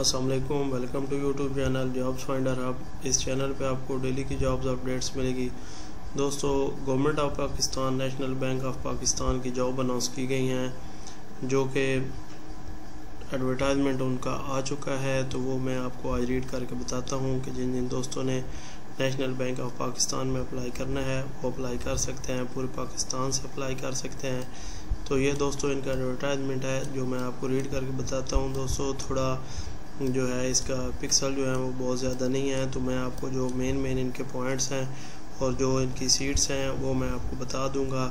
अस्सलाम वालेकुम, welcome to YouTube channel jobs finder hub. इस चैनल पे आपको डेली की जॉब्स अपडेट्स मिलेगी। दोस्तों, government of Pakistan, national bank of Pakistan की जॉब अनाउंस की गई हैं, जो कि एडवर्टाइजमेंट उनका आ चुका है। तो वो मैं आपको आज रीड करके बताता हूँ कि जिन जिन दोस्तों ने नेशनल बैंक ऑफ पाकिस्तान में अप्लाई करना है वो अप्लाई कर सकते हैं, पूरे पाकिस्तान से अप्लाई कर सकते हैं। तो ये दोस्तों इनका एडवर्टाइजमेंट है जो मैं आपको रीड करके बताता हूँ। दोस्तों, थोड़ा जो है इसका पिक्सल जो है वो बहुत ज़्यादा नहीं है, तो मैं आपको जो मेन इनके पॉइंट्स हैं और जो इनकी सीट्स हैं वो मैं आपको बता दूंगा।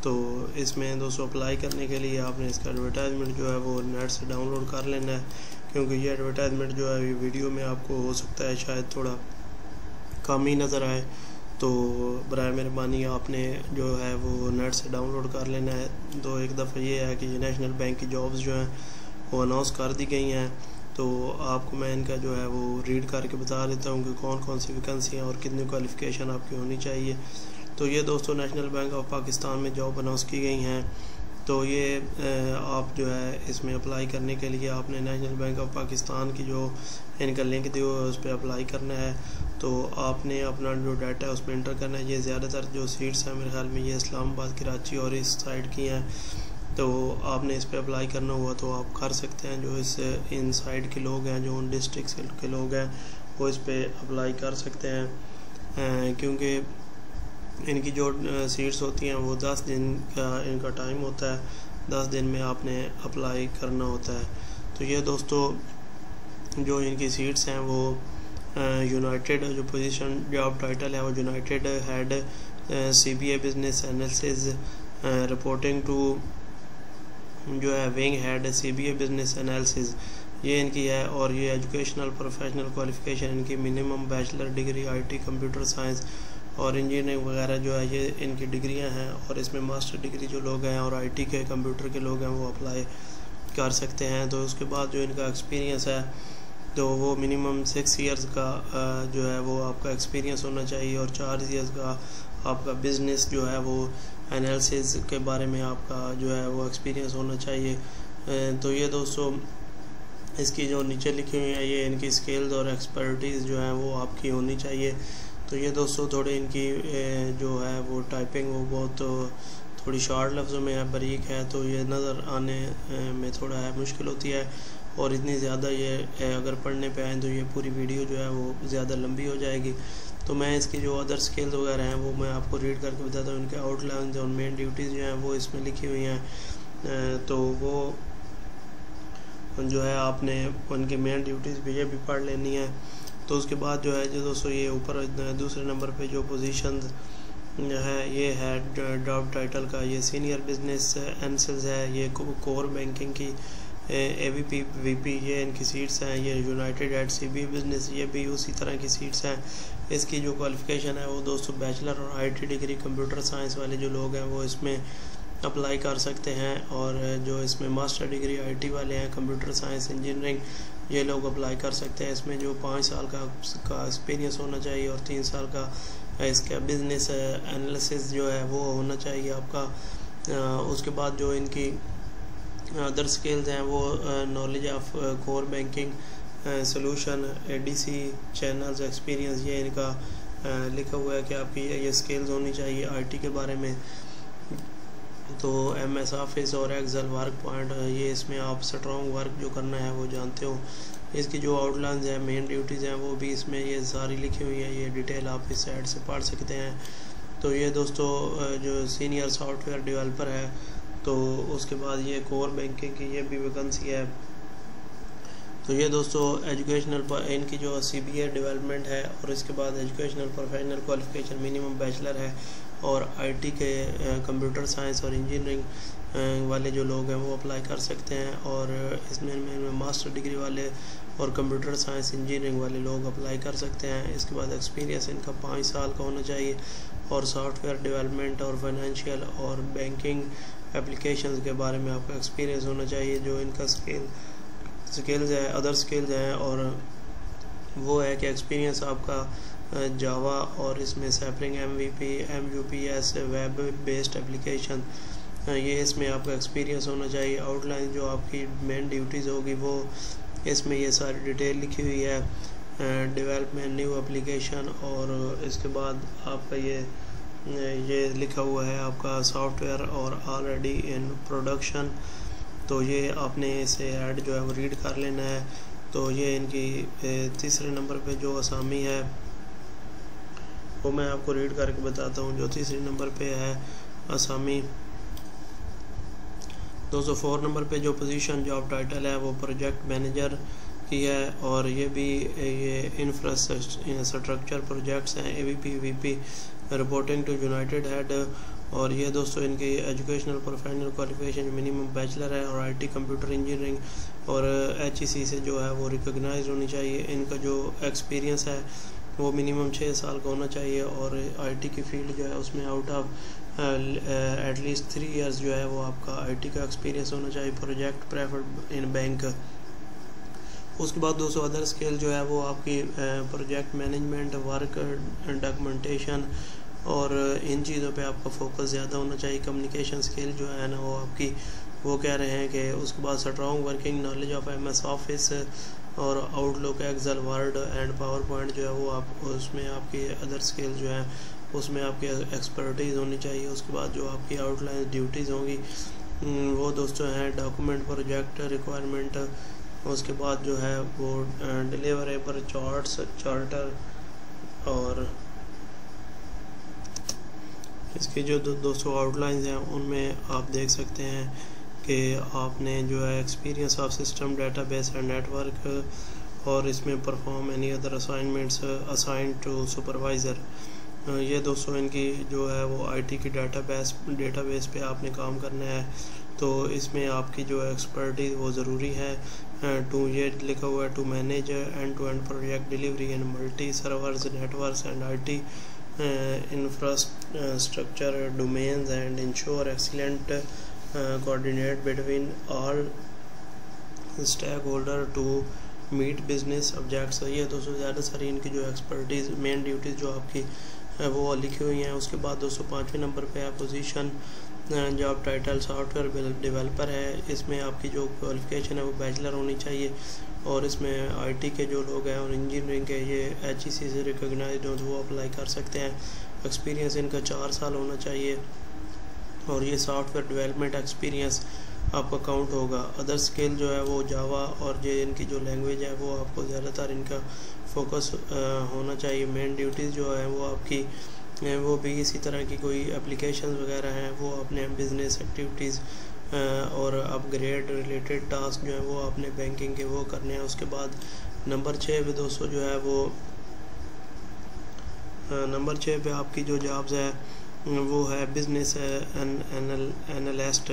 तो इसमें दोस्तों अप्लाई करने के लिए आपने इसका एडवर्टाइजमेंट जो है वो नेट से डाउनलोड कर लेना है, क्योंकि ये एडवर्टाइजमेंट जो है ये वीडियो में आपको हो सकता है शायद थोड़ा कम ही नज़र आए। तो बराए मेहरबानी आपने जो है वो नेट से डाउनलोड कर लेना है। तो एक दफ़ा ये है कि नेशनल बैंक की जॉब्स जो हैं वो अनाउंस कर दी गई हैं। तो आपको मैं इनका जो है वो रीड करके बता देता हूँ कि कौन कौन सी वैकेंसी हैं और कितनी क्वालिफ़िकेशन आपकी होनी चाहिए। तो ये दोस्तों नेशनल बैंक ऑफ पाकिस्तान में जॉब अनाउंस की गई हैं। तो ये आप जो है इसमें अप्लाई करने के लिए आपने नेशनल बैंक ऑफ पाकिस्तान की जो इनका लिंक दिया हुआ है उस पर अप्लाई करना है। तो आपने अपना जो डाटा है उसमें इंटर करना है। ये ज़्यादातर जो सीट्स हैं मेरे ख्याल में ये इस्लामाबाद, कराची और इस साइड की हैं। तो आपने इस पर अप्लाई करना हुआ तो आप कर सकते हैं। जो इस इन साइड के लोग हैं, जो उन डिस्ट्रिक्ट के लोग हैं, वो इस पर अप्लाई कर सकते हैं, क्योंकि इनकी जो सीट्स होती हैं वो 10 दिन का इनका टाइम होता है। 10 दिन में आपने अप्लाई करना होता है। तो ये दोस्तों जो इनकी सीट्स हैं वो यूनाइटेड जो पोजीशन जॉब टाइटल है वो united head CBA business analysis reporting to जो है wing head CBA business analysis, ये इनकी है। और ये एजुकेशनल प्रोफेशनल क्वालिफिकेशन इनकी minimum bachelor degree IT computer science और इंजीनियरिंग वगैरह जो है ये इनकी डिग्रियां हैं। और इसमें मास्टर डिग्री जो लोग हैं और IT के कंप्यूटर के लोग हैं वो अप्लाई कर सकते हैं। तो उसके बाद जो इनका एक्सपीरियंस है तो वो मिनिमम 6 ईयर्स का जो है वो आपका एक्सपीरियंस होना चाहिए और 4 ईयर्स का आपका बिज़नेस जो है वो एनालिसिस के बारे में आपका जो है वो एक्सपीरियंस होना चाहिए। तो ये दोस्तों इसकी जो नीचे लिखी हुई है ये इनकी स्किल्स और एक्सपर्टीज़ जो है वो आपकी होनी चाहिए। तो ये दोस्तों थोड़े इनकी जो है वो टाइपिंग वो बहुत थोड़ी शॉर्ट लफ्ज़ों में है, बारीक है, तो ये नज़र आने में थोड़ा है मुश्किल होती है। और इतनी ज़्यादा ये अगर पढ़ने पे आए तो ये पूरी वीडियो जो है वो ज़्यादा लंबी हो जाएगी। तो मैं इसकी जो अदर स्किल्स वगैरह हैं वो मैं आपको रीड करके बताता हूँ। इनके आउटलाइन और मेन ड्यूटीज़ जो हैं वो इसमें लिखी हुई हैं। तो वो जो है आपने उनकी मेन ड्यूटीज़ भी ये भी पढ़ लेनी है। तो उसके बाद जो है जो दोस्तों ये ऊपर दूसरे नंबर पे जो पोजीशन है ये है जॉब टाइटल का, ये सीनियर बिजनेस एनालिस्ट है, ये कोर बैंकिंग की AVP VP ये इनकी सीट्स हैं। ये यूनाइटेड हेड CBA बिजनेस ये भी उसी तरह की सीट्स हैं। इसकी जो क्वालिफ़िकेशन है वो दोस्तों बैचलर और IT डिग्री कंप्यूटर साइंस वाले जो लोग हैं वो इसमें अप्लाई कर सकते हैं। और जो इसमें मास्टर डिग्री IT वाले हैं, कंप्यूटर साइंस इंजीनियरिंग, ये लोग अप्लाई कर सकते हैं। इसमें जो 5 साल का एक्सपीरियंस होना चाहिए और 3 साल का इसका बिजनेस एनालिसिस जो है वो होना चाहिए आपका। उसके बाद जो इनकी अदर स्किल्स हैं वो knowledge of core banking solution, ADC channels experience, ये इनका लिखा हुआ है कि आपकी ये स्किल्स होनी चाहिए IT के बारे में। तो MS ऑफिस और एक्सेल वर्क पॉइंट ये इसमें आप स्ट्रॉन्ग वर्क जो करना है वो जानते हो। इसकी जो आउटलाइंस है मेन ड्यूटीज़ हैं वो भी इसमें ये सारी लिखी हुई है। ये डिटेल आप इस साइड से पढ़ सकते हैं। तो ये दोस्तों जो सीनियर सॉफ्टवेयर डेवलपर है, तो उसके बाद ये कोर बैंकिंग की ये भी वैकेंसी है। तो ये दोस्तों एजुकेशनल इनकी जो CBA डेवलपमेंट है और इसके बाद educational professional qualification minimum bachelor है और IT के कंप्यूटर साइंस और इंजीनियरिंग वाले जो लोग हैं वो अप्लाई कर सकते हैं। और इसमें मास्टर डिग्री वाले और कंप्यूटर साइंस इंजीनियरिंग वाले लोग अप्लाई कर सकते हैं। इसके बाद एक्सपीरियंस इनका 5 साल का होना चाहिए और सॉफ्टवेयर डेवलपमेंट और फाइनेंशियल और बैंकिंग एप्लीकेशंस के बारे में आपका एक्सपीरियंस होना चाहिए। जो इनका स्किल्स है अदर स्किल्स हैं और वो है कि एक्सपीरियंस आपका जावा और इसमें सैपरिंग MVP MUPS web based application ये इसमें आपका एक्सपीरियंस होना चाहिए। आउटलाइन जो आपकी मेन ड्यूटीज़ होगी वो इसमें ये सारी डिटेल लिखी हुई है, डेवलपमेंट न्यू एप्लीकेशन, और इसके बाद आपका ये लिखा हुआ है आपका सॉफ्टवेयर और ऑलरेडी इन प्रोडक्शन। तो ये आपने इसे ऐड जो है वो रीड कर लेना है। तो ये इनकी तीसरे नंबर पे जो असामी है वो मैं आपको रीड करके बताता हूँ। जो तीसरे नंबर पे है असामी, 204 नंबर पे जो पोजीशन जॉब टाइटल है वो प्रोजेक्ट मैनेजर की है, और ये भी ये इंफ्रास्ट्रक्चर प्रोजेक्ट्स हैं, AVP VP reporting to united head. और ये दोस्तों इनकी educational professional qualification minimum bachelor है और IT कंप्यूटर इंजीनियरिंग और HEC से जो है वो रिकॉग्नाइज होनी चाहिए। इनका जो एक्सपीरियंस है वो मिनिमम 6 साल का होना चाहिए, और IT की फील्ड जो है उसमें आउट ऑफ एटलीस्ट 3 इयर्स जो है वो आपका IT का एक्सपीरियंस होना चाहिए। प्रोजेक्ट प्रेफर्ड इन बैंक। उसके बाद दोस्तों अदर स्किल जो है वो आपकी प्रोजेक्ट मैनेजमेंट, वर्क डॉक्यूमेंटेशन, और इन चीज़ों पे आपका फोकस ज़्यादा होना चाहिए। कम्युनिकेशन स्किल जो है ना वो आपकी, वो कह रहे हैं कि उसके बाद strong working knowledge of MS office और Outlook, Excel, Word and PowerPoint जो है वो आप उसमें आपकी अदर स्किल जो है उसमें आपकी एक्सपर्टीज़ होनी चाहिए। उसके बाद जो आपकी आउटलाइन ड्यूटीज़ होंगी वो दोस्तों हैं डॉक्यूमेंट, प्रोजेक्ट रिक्वायरमेंट, उसके बाद जो है वो डिलीवरेबल चार्ट्स, चार्टर, और इसके जो दोस्तों आउटलाइंस हैं उनमें आप देख सकते हैं कि आपने जो है experience of system, database and network, और इसमें perform any other assignments assign to supervisor. ये दोस्तों इनकी जो है वो IT की डेटाबेस पे आपने काम करना है। तो इसमें आपकी जो एक्सपर्टीज वो ज़रूरी है। ये लिखा हुआ है to manage end to end project delivery in multi servers networks and IT infrastructure domains and ensure excellent coordinate between all stakeholder to meet business objects। ये दोस्तों ज़्यादा सारी इनकी जो एक्सपर्टीज़, मेन ड्यूटीज़ जो आपकी वो लिखी हुई हैं। उसके बाद दोस्तों 5वें नंबर पे है position job title software developer है। इसमें आपकी जो क्वालिफिकेशन है वो बैचलर होनी चाहिए, और इसमें IT के जो लोग हैं और इंजीनियरिंग के ये HEC से रिकॉग्नाइज्ड हो तो वो अप्लाई कर सकते हैं। एक्सपीरियंस इनका 4 साल होना चाहिए, और ये सॉफ्टवेयर डेवलपमेंट एक्सपीरियंस आपका काउंट होगा। अदर स्किल जो है वो जावा और ये इनकी जो लैंग्वेज है वो आपको ज़्यादातर इनका फोकस होना चाहिए। मेन ड्यूटीज़ जो है वो आपकी वो भी इसी तरह की कोई एप्लीकेशन वगैरह हैं वो अपने बिजनेस एक्टिविटीज़ और अपग्रेड रिलेटेड टास्क जो है वो अपने बैंकिंग के वो करने हैं। उसके बाद नंबर 6 पे दोस्तों जो है वो नंबर 6 पे आपकी जो जॉब्स है वो है बिजनेस एनालिस्ट।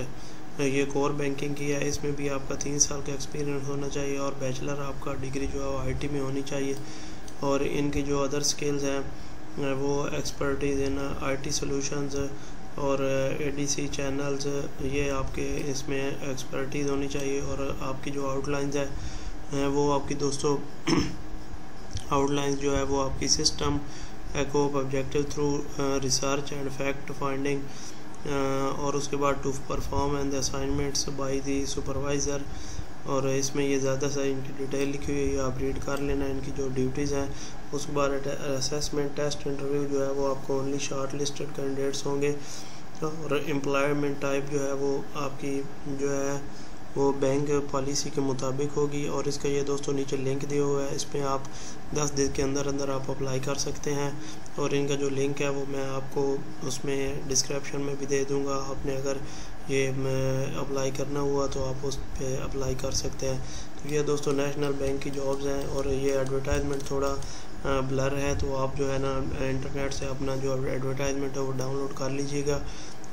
ये कोर बैंकिंग की है। इसमें भी आपका 3 साल का एक्सपीरियंस होना चाहिए, और बैचलर आपका डिग्री जो है वो IT में होनी चाहिए। और इनकी जो अदर स्किल्स हैं वो एक्सपर्टीज़ इन IT सॉल्यूशंस और ADC चैनल्स, ये आपके इसमें एक्सपर्टीज़ होनी चाहिए। और आपकी जो आउटलाइंस है वो आपकी दोस्तों आउटलाइंस जो है वो आपकी system ECOP objective through research and fact finding, और उसके बाद to perform and the assignments by the supervisor. और इसमें ये ज़्यादा सारी इनकी डिटेल लिखी हुई है, आप रीड कर लेना इनकी जो ड्यूटीज़ हैं। उसके बाद असेसमेंट टेस्ट इंटरव्यू जो है वो आपको ओनली शॉर्ट लिस्टेड कैंडिडेट्स होंगे। और एम्प्लॉयमेंट टाइप जो है वो आपकी जो है वो बैंक पॉलिसी के मुताबिक होगी। और इसका ये दोस्तों नीचे लिंक दिया हुआ है, इसमें आप 10 दिन के अंदर अंदर आप अप्लाई कर सकते हैं। और इनका जो लिंक है वो मैं आपको उसमें डिस्क्रिप्शन में भी दे दूंगा। आपने अगर ये अप्लाई करना हुआ तो आप उस पर अप्लाई कर सकते हैं। तो ये दोस्तों नेशनल बैंक की जॉब्स हैं, और ये एडवर्टाइजमेंट थोड़ा ब्लर है, तो आप जो है ना इंटरनेट से अपना जो एडवर्टाइजमेंट है वो डाउनलोड कर लीजिएगा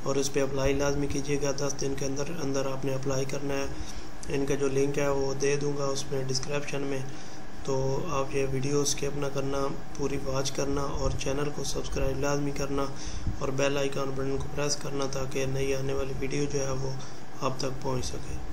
और इस पर अप्लाई लाजमी कीजिएगा। 10 दिन के अंदर अंदर आपने अप्लाई करना है। इनका जो लिंक है वो दे दूंगा उसमें डिस्क्रिप्शन में। तो आप ये वीडियो स्किप ना करना, पूरी वॉच करना, और चैनल को सब्सक्राइब लाजमी करना, और बेल आइकन बटन को प्रेस करना ताकि नई आने वाली वीडियो जो है वो आप तक पहुंच सके।